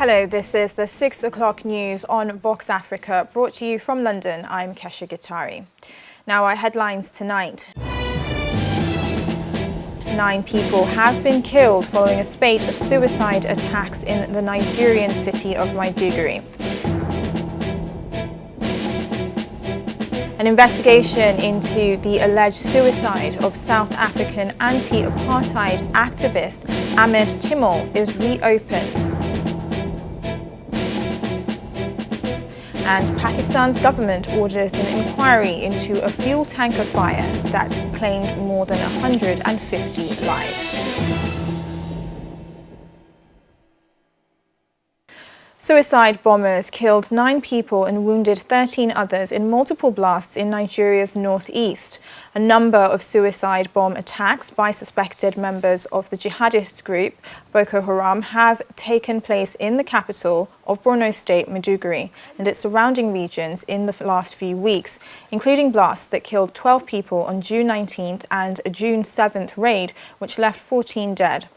Hello, this is the 6 o'clock news on Voxafrica, brought to you from London. I'm Kesha Gitari. Now our headlines tonight. 9 people have been killed following a spate of suicide attacks in the Nigerian city of Maiduguri. An investigation into the alleged suicide of South African anti-apartheid activist Ahmed Timol is reopened. And Pakistan's government orders an inquiry into a fuel tanker fire that claimed more than 150 lives. Suicide bombers killed 9 people and wounded 13 others in multiple blasts in Nigeria's northeast. A number of suicide bomb attacks by suspected members of the jihadist group Boko Haram have taken place in the capital of Borno State, Maiduguri, and its surrounding regions in the last few weeks, including blasts that killed 12 people on June 19th and a June 7th raid, which left 14 dead.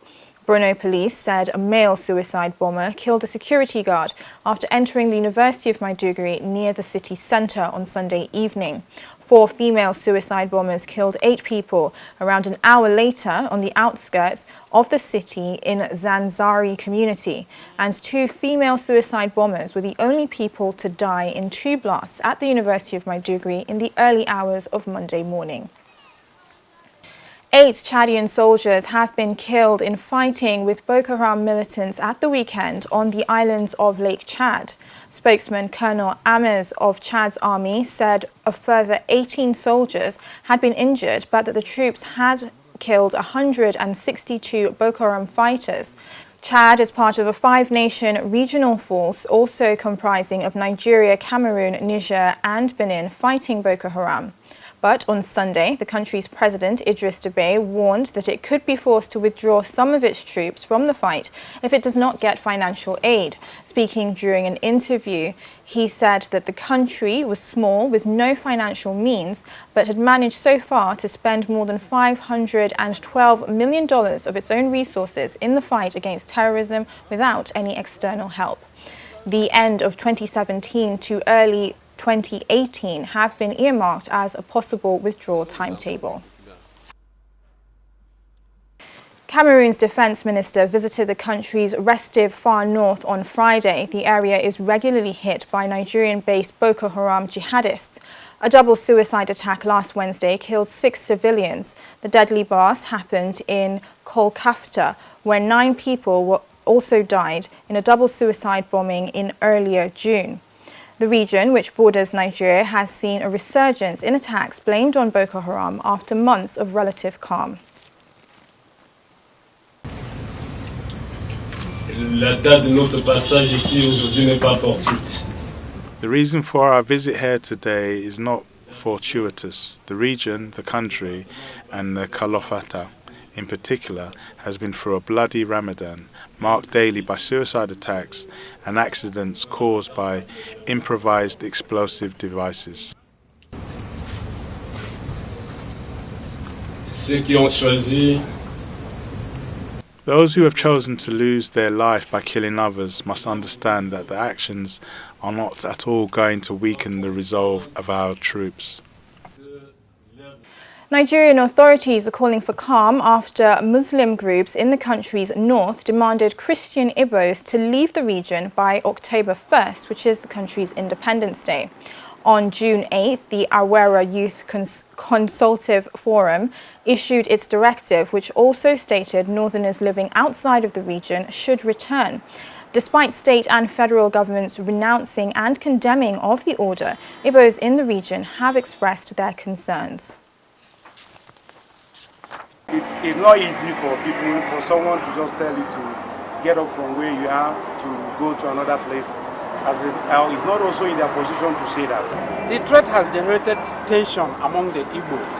Borno police said a male suicide bomber killed a security guard after entering the University of Maiduguri near the city centre on Sunday evening. 4 female suicide bombers killed 8 people around an hour later on the outskirts of the city in Zanzari community, and 2 female suicide bombers were the only people to die in 2 blasts at the University of Maiduguri in the early hours of Monday morning. 8 Chadian soldiers have been killed in fighting with Boko Haram militants at the weekend on the islands of Lake Chad. Spokesman Colonel Ames of Chad's army said a further 18 soldiers had been injured, but that the troops had killed 162 Boko Haram fighters. Chad is part of a 5-nation regional force also comprising of Nigeria, Cameroon, Niger and Benin fighting Boko Haram. But on Sunday, the country's president, Idris Deby, warned that it could be forced to withdraw some of its troops from the fight if it does not get financial aid. Speaking during an interview, he said that the country was small with no financial means, but had managed so far to spend more than $512 million of its own resources in the fight against terrorism without any external help. The end of 2017 to early 2018 have been earmarked as a possible withdrawal timetable. Cameroon's defense minister visited the country's restive far north on Friday. The area is regularly hit by Nigerian-based Boko Haram jihadists. A double suicide attack last Wednesday killed 6 civilians. The deadly blast happened in Kolkafta, where 9 people also died in a double suicide bombing in earlier June. The region, which borders Nigeria, has seen a resurgence in attacks blamed on Boko Haram after months of relative calm. The reason for our visit here today is not fortuitous. The region, the country, and the Kalofata in particular, has been through a bloody Ramadan, marked daily by suicide attacks and accidents caused by improvised explosive devices. Those who have chosen to lose their life by killing others must understand that the actions are not at all going to weaken the resolve of our troops. Nigerian authorities are calling for calm after Muslim groups in the country's north demanded Christian Igbos to leave the region by October 1st, which is the country's Independence Day. On June 8th, the Awera Youth Consultative Forum issued its directive, which also stated northerners living outside of the region should return. Despite state and federal governments renouncing and condemning of the order, Igbos in the region have expressed their concerns. It's not easy for someone to just tell you to get up from where you are to go to another place. It's not also in their position to say that. The threat has generated tension among the Igbos,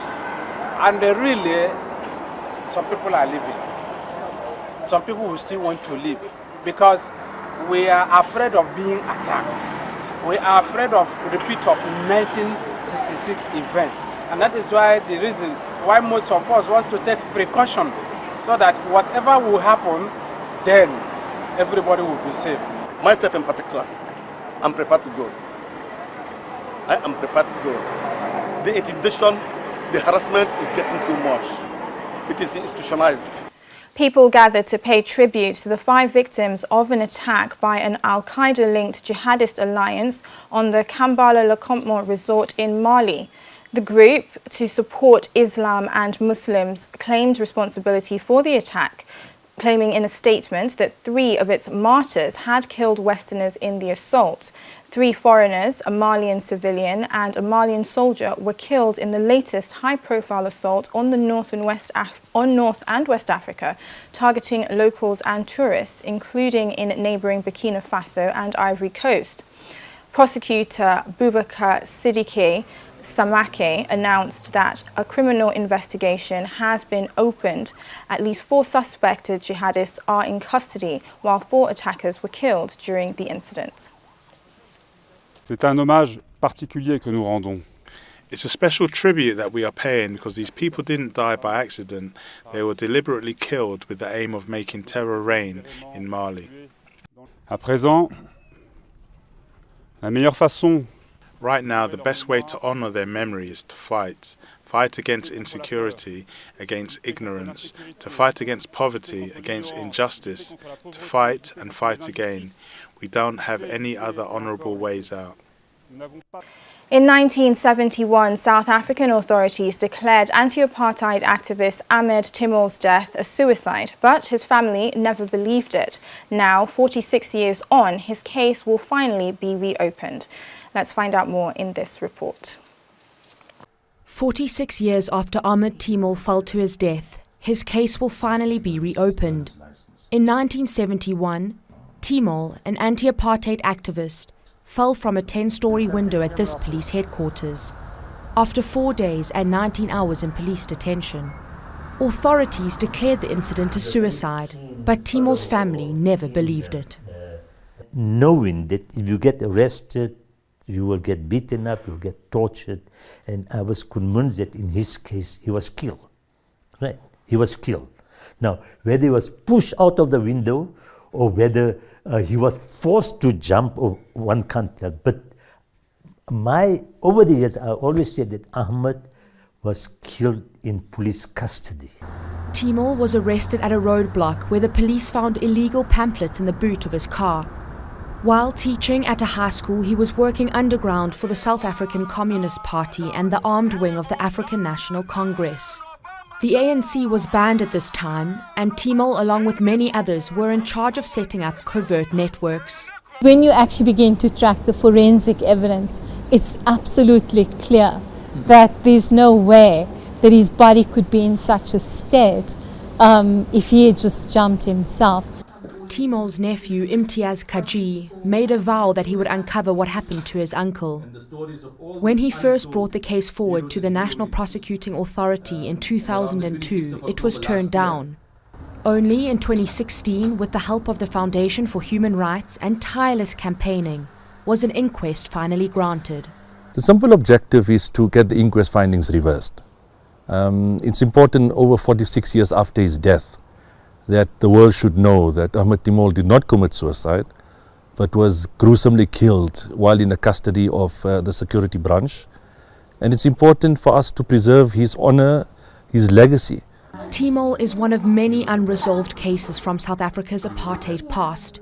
and really, some people are leaving. Some people will still want to leave because we are afraid of being attacked. We are afraid of repeat of 1966 event. And that is why the reason why most of us want to take precaution so that whatever will happen, then everybody will be safe. myself in particular, I'm prepared to go. I am prepared to go. The intimidation, the harassment is getting too much. It is institutionalized. People gathered to pay tribute to the 5 victims of an attack by an Al-Qaeda-linked jihadist alliance on the Kambala-Lecompton resort in Mali. The group, to support Islam and Muslims, claimed responsibility for the attack, claiming in a statement that 3 of its martyrs had killed Westerners in the assault. 3 foreigners, a Malian civilian and a Malian soldier, were killed in the latest high-profile assault on the North and West Africa, targeting locals and tourists, including in neighbouring Burkina Faso and Ivory Coast. Prosecutor Boubacar Siddique Samake announced that a criminal investigation has been opened. At least 4 suspected jihadists are in custody, while 4 attackers were killed during the incident. C'est un hommage particulier que nous rendons. It's a special tribute that we are paying because these people didn't die by accident. They were deliberately killed with the aim of making terror reign in Mali. À présent, la meilleure façon Right now, the best way to honour their memory is to fight. Fight against insecurity, against ignorance, to fight against poverty, against injustice, to fight and fight again. We don't have any other honourable ways out. In 1971, South African authorities declared anti-apartheid activist Ahmed Timol's death a suicide, but his family never believed it. Now, 46 years on, his case will finally be reopened. Let's find out more in this report. 46 years after Ahmed Timol fell to his death, his case will finally be reopened. In 1971, Timol, an anti-apartheid activist, fell from a 10-story window at this police headquarters. After 4 days and 19 hours in police detention, authorities declared the incident a suicide, but Timol's family never believed it. Knowing that if you get arrested, you will get beaten up, you will get tortured, and I was convinced that in his case he was killed. Right? He was killed. Now, whether he was pushed out of the window or whether he was forced to jump, or one can't tell. But over the years, I always said that Ahmed was killed in police custody. Timol was arrested at a roadblock where the police found illegal pamphlets in the boot of his car. While teaching at a high school, he was working underground for the South African Communist Party and the armed wing of the African National Congress. The ANC was banned at this time, and Timol, along with many others, were in charge of setting up covert networks. When you actually begin to track the forensic evidence, it's absolutely clear that there's no way that his body could be in such a state if he had just jumped himself. Timol's nephew, Imtiaz Kaji, made a vow that he would uncover what happened to his uncle. When he first brought the case forward to the National Prosecuting Authority in 2002, it was turned down. Only in 2016, with the help of the Foundation for Human Rights and tireless campaigning, was an inquest finally granted. The simple objective is to get the inquest findings reversed. It's important over 46 years after his death that the world should know that Ahmed Timol did not commit suicide, but was gruesomely killed while in the custody of the security branch. And it's important for us to preserve his honor, his legacy. Timol is one of many unresolved cases from South Africa's apartheid past.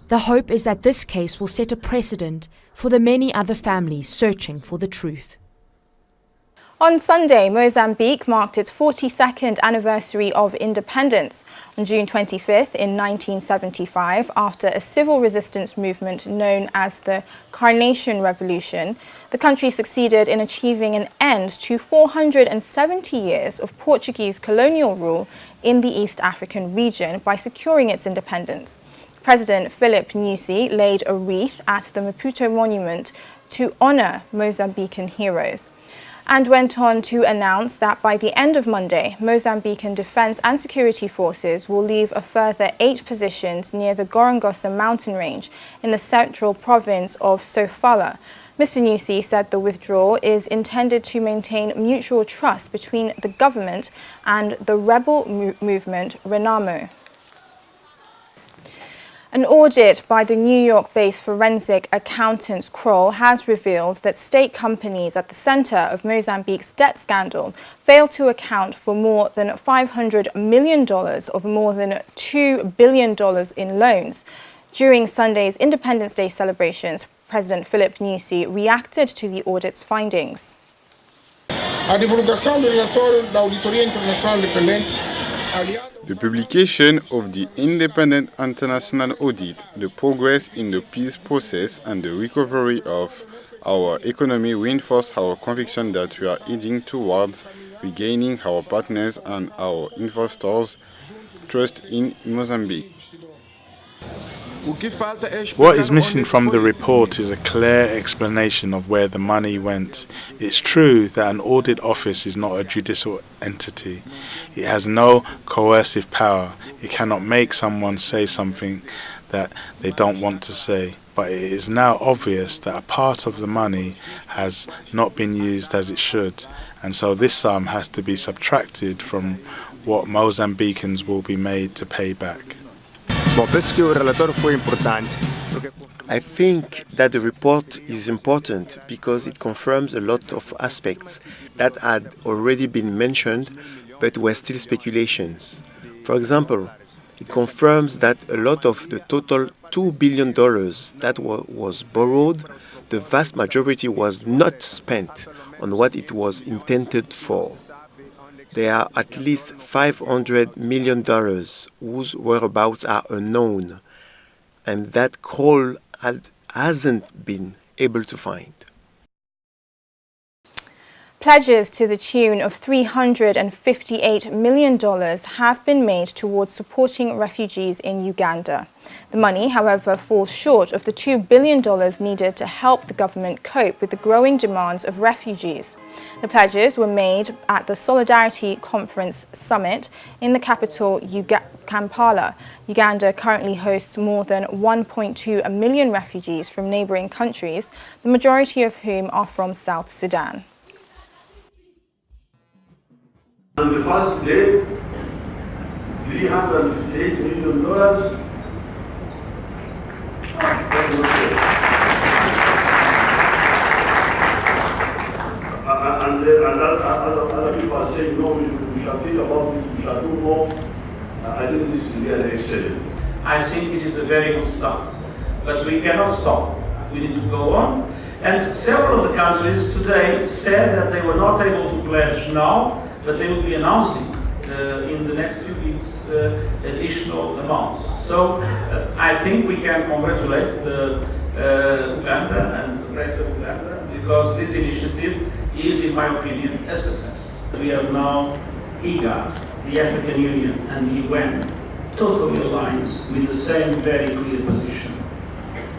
The hope is that this case will set a precedent for the many other families searching for the truth. On Sunday, Mozambique marked its 42nd anniversary of independence. On June 25th in 1975, after a civil resistance movement known as the Carnation Revolution, the country succeeded in achieving an end to 470 years of Portuguese colonial rule in the East African region by securing its independence. President Filipe Nyusi laid a wreath at the Maputo Monument to honour Mozambican heroes, and went on to announce that by the end of Monday, Mozambican defence and security forces will leave a further 8 positions near the Gorongosa mountain range in the central province of Sofala. Mr. Nyusi said the withdrawal is intended to maintain mutual trust between the government and the rebel movement Renamo. An audit by the New York-based forensic accountants Kroll has revealed that state companies at the center of Mozambique's debt scandal failed to account for more than $500 million of more than $2 billion in loans. During Sunday's Independence Day celebrations, President Philip Nyusi reacted to the audit's findings. The publication of the independent international audit, the progress in the peace process and the recovery of our economy reinforce our conviction that we are heading towards regaining our partners and our investors' trust in Mozambique. What is missing from the report is a clear explanation of where the money went. It's true that an audit office is not a judicial entity. It has no coercive power. It cannot make someone say something that they don't want to say. But it is now obvious that a part of the money has not been used as it should, and so this sum has to be subtracted from what Mozambicans will be made to pay back. I think that the report is important because it confirms a lot of aspects that had already been mentioned but were still speculations. For example, it confirms that a lot of the total $2 billion that was borrowed, the vast majority was not spent on what it was intended for. There are at least $500 million whose whereabouts are unknown, and that Kroll hasn't been able to find. Pledges to the tune of $358 million have been made towards supporting refugees in Uganda. The money, however, falls short of the $2 billion needed to help the government cope with the growing demands of refugees. The pledges were made at the Solidarity Conference Summit in the capital, Kampala. Uganda currently hosts more than 1.2 million refugees from neighbouring countries, the majority of whom are from South Sudan. On the first day, $358 million. And other people are saying, no, we shall think about it, we shall do more. I think this is really excellent. I think it is a very good start. But we cannot stop. We need to go on. And several of the countries today said that they were not able to pledge now, but they will be announcing in the next few weeks additional amounts. So I think we can congratulate Uganda and the rest of Uganda because this initiative is, in my opinion, a success. We have now IGAD, the African Union and the UN totally aligned with the same very clear position.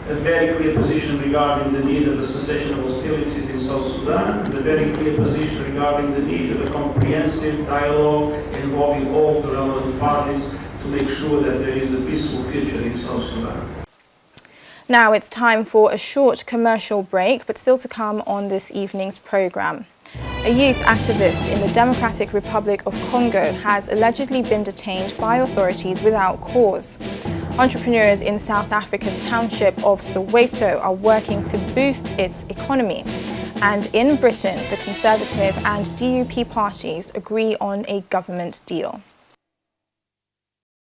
A very clear position regarding the need of the cessation of hostilities in South Sudan, and a very clear position regarding the need of a comprehensive dialogue involving all the relevant parties to make sure that there is a peaceful future in South Sudan. Now it's time for a short commercial break, but still to come on this evening's programme. A youth activist in the Democratic Republic of Congo has allegedly been detained by authorities without cause. Entrepreneurs in South Africa's township of Soweto are working to boost its economy. And in Britain, the Conservative and DUP parties agree on a government deal.